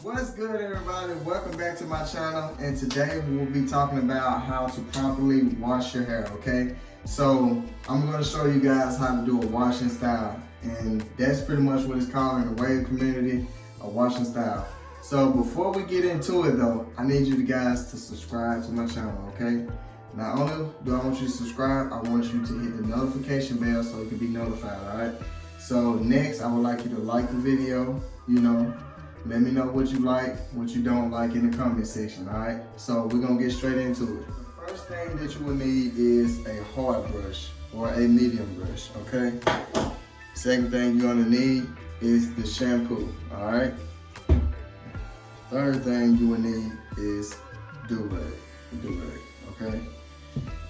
What's good, everybody? Welcome back to my channel, and today we'll be talking about how to properly wash your hair, okay? So I'm going to show you guys how to do a washing style, and that's pretty much what it's called in the wave community, a washing style. So before we get into it though, I need you guys to subscribe to my channel, okay? Not only do I want you to subscribe, I want you to hit the notification bell so you can be notified, alright? So next, I would like you to like the video, let me know what you like, what you don't like in the comment section, all right? So we're gonna get straight into it. The first thing that you will need is a hard brush or a medium brush, okay? Second thing you're gonna need is the shampoo, all right? Third thing you will need is do-rag, okay?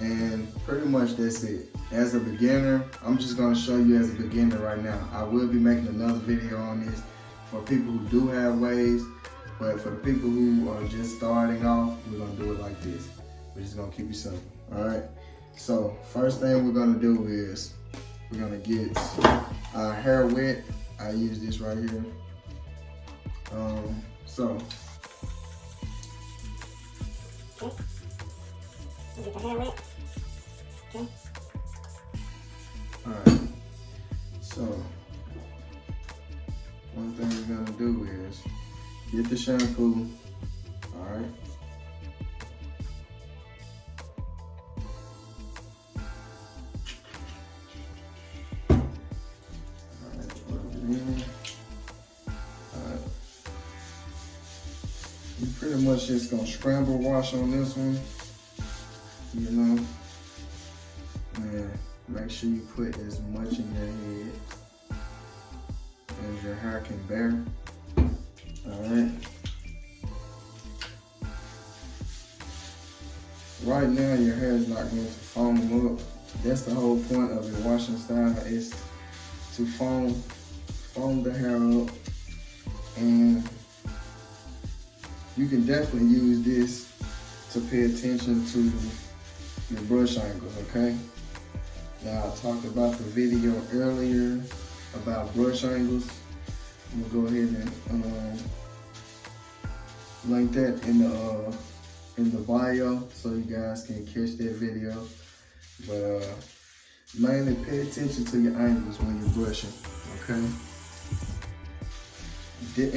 And pretty much that's it. As a beginner, I'm just gonna show you as a beginner right now. I will be making another video on this for people who do have waves, but for the people who are just starting off, we're gonna do it like this. We're just gonna keep it simple, all right? So first thing we're gonna do is we're gonna get our hair wet. I use this right here. So okay. Get the hair wet. Okay. All right. So one thing we're gonna do is get the shampoo, all right? All right, rub it in. All right. You pretty much just gonna scramble wash on this one, and make sure you put as much in your head as your hair can bear. Alright. Right now your hair is not going to foam up. That's the whole point of your washing style, is to foam the hair up. And you can definitely use this to pay attention to your brush angles, okay? Now I talked about the video earlier about brush angles. I'm gonna go ahead and link that in the bio so you guys can catch that video. But mainly pay attention to your angles when you're brushing, okay?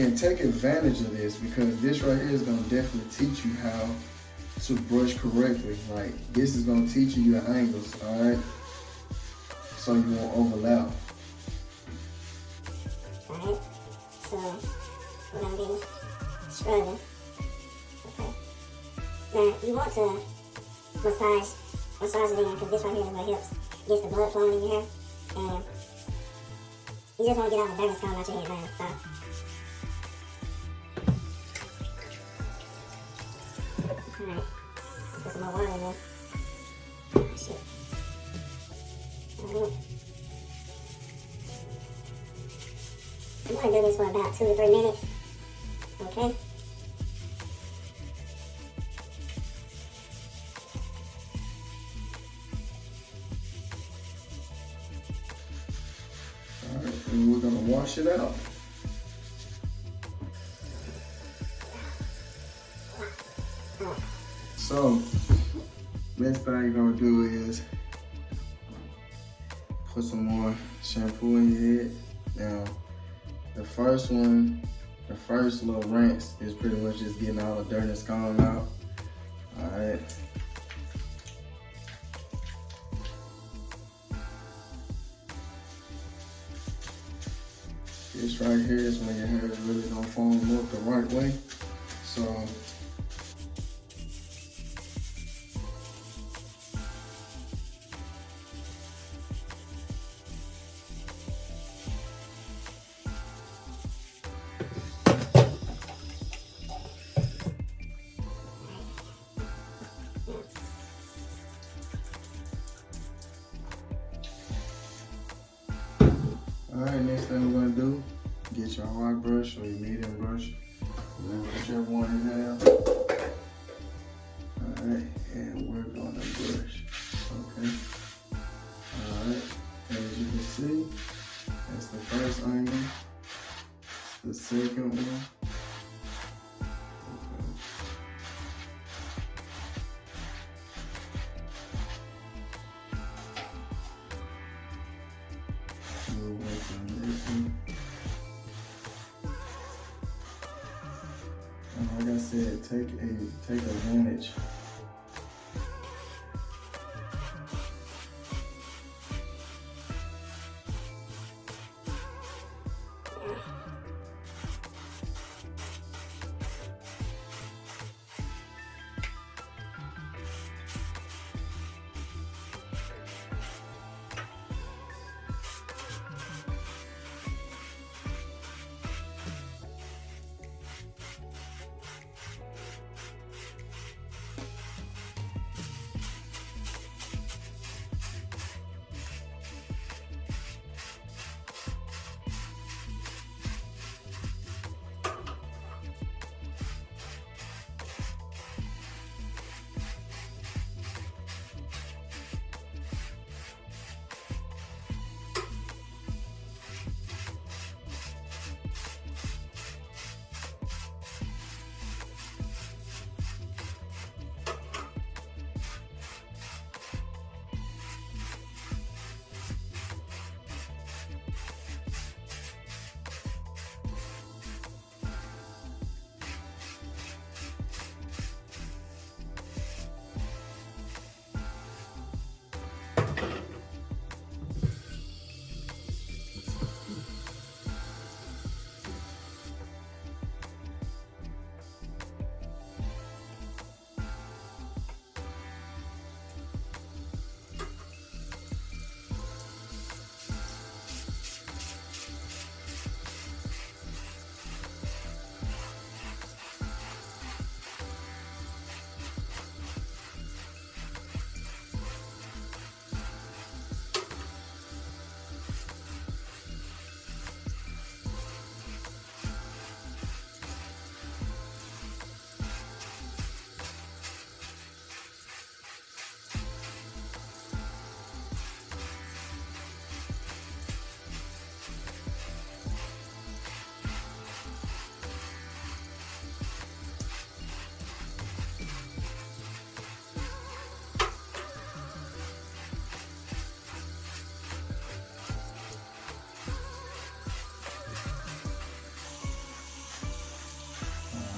And take advantage of this, because this right here is gonna definitely teach you how to brush correctly. Like, this is gonna teach you your angles, all right? So you won't overlap. Alright, so we're gonna be scrubbing. Okay. Now you want to massage it in, because this right here is what helps gets the blood flowing in your hair, and you just want to get all the dirt coming out your head now. So alright, put some more water in there. Oh, shit. Alright. I'm going to do this for about 2 to 3 minutes, okay? All right, and we're gonna wash it out. So, next thing you're gonna do is put some more shampoo in your head. Now, the first little rinse is pretty much just getting all the dirt and scum out. Alright. This right here is when your hair is really gonna foam up the right way. So alright, next thing we're gonna do, get your hard brush or your medium brush, whichever one you have. Alright, and we're gonna brush, okay? Alright, as you can see, that's the first angle. The second one, we'll work on this one. And like I said, take advantage.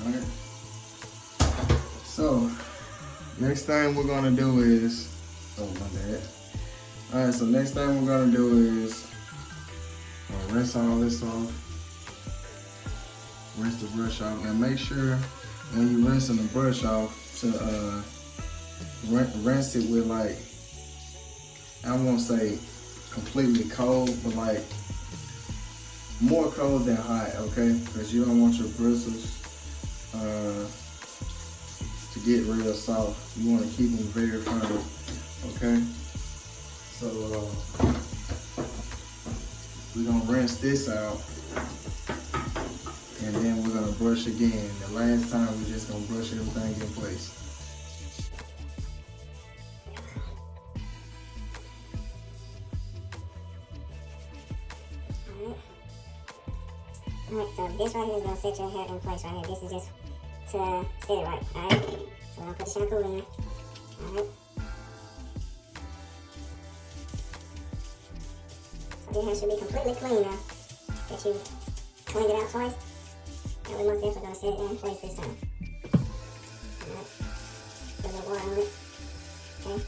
Alright. So, next thing we're gonna do is, oh my bad. Alright, so next thing we're gonna do is rinse all this off. Rinse the brush off, and make sure when you rinsing the brush off to rinse it with, like, I won't say completely cold, but like more cold than hot, okay? Because you don't want your bristles to get real soft. You want to keep them very firm, okay? So we're gonna rinse this out, and then we're gonna brush again. The last time we're just gonna brush everything in place. Alright, so this right here is going to set your hair in place right here. This is just to set it right, alright? So we're going to put the shampoo in, alright? So your hair should be completely clean now that you cleaned it out twice. And we're most definitely going to set it in place this time. Alright? Put a little water on it, okay?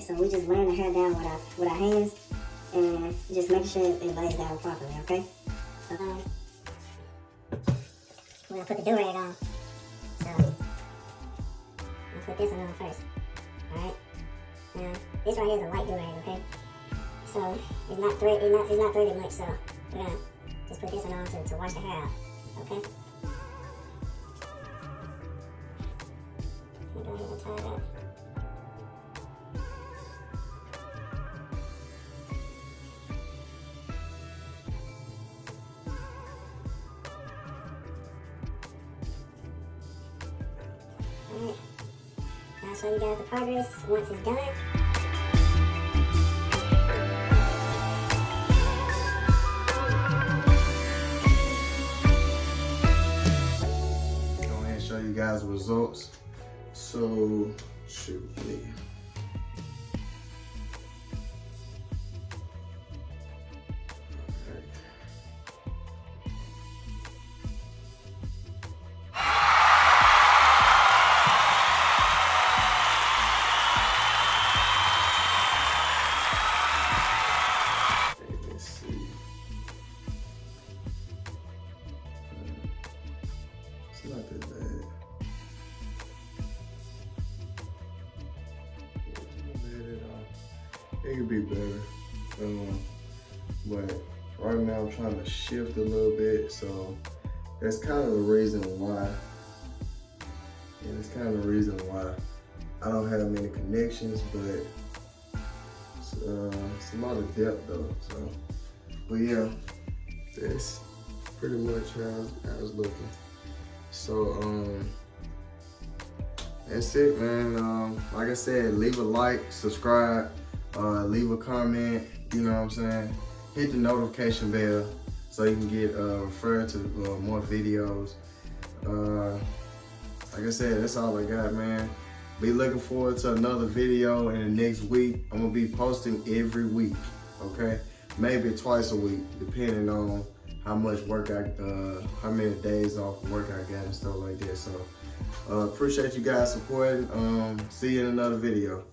So we just laying the hair down with our hands and just making sure it lays down properly, okay? So, we're gonna put the do-rag on. So, I'm gonna put this one on first. Alright? Now, this right here is a light do-rag, okay? So, it's not threaded much, so we're gonna just put this one on to wash the hair out, okay? Go ahead and tie it up. Alright, I'll show you guys the progress once it's done. Go ahead and show you guys the results. So, shoot me. Let's see. It's not that bad. It could be better, but right now I'm trying to shift a little bit, so that's kind of the reason why. And it's kind of the reason why I don't have many connections, but it's a lot of depth though. So, but yeah, that's pretty much how it's looking. So that's it, man. Like I said, leave a like, subscribe. Leave a comment, you know what I'm saying? Hit the notification bell so you can get referred to more videos. Like I said, that's all I got, man. Be looking forward to another video in the next week. I'm gonna be posting every week, okay? Maybe twice a week, depending on how much work how many days off work I got and stuff like that. So appreciate you guys supporting. See you in another video.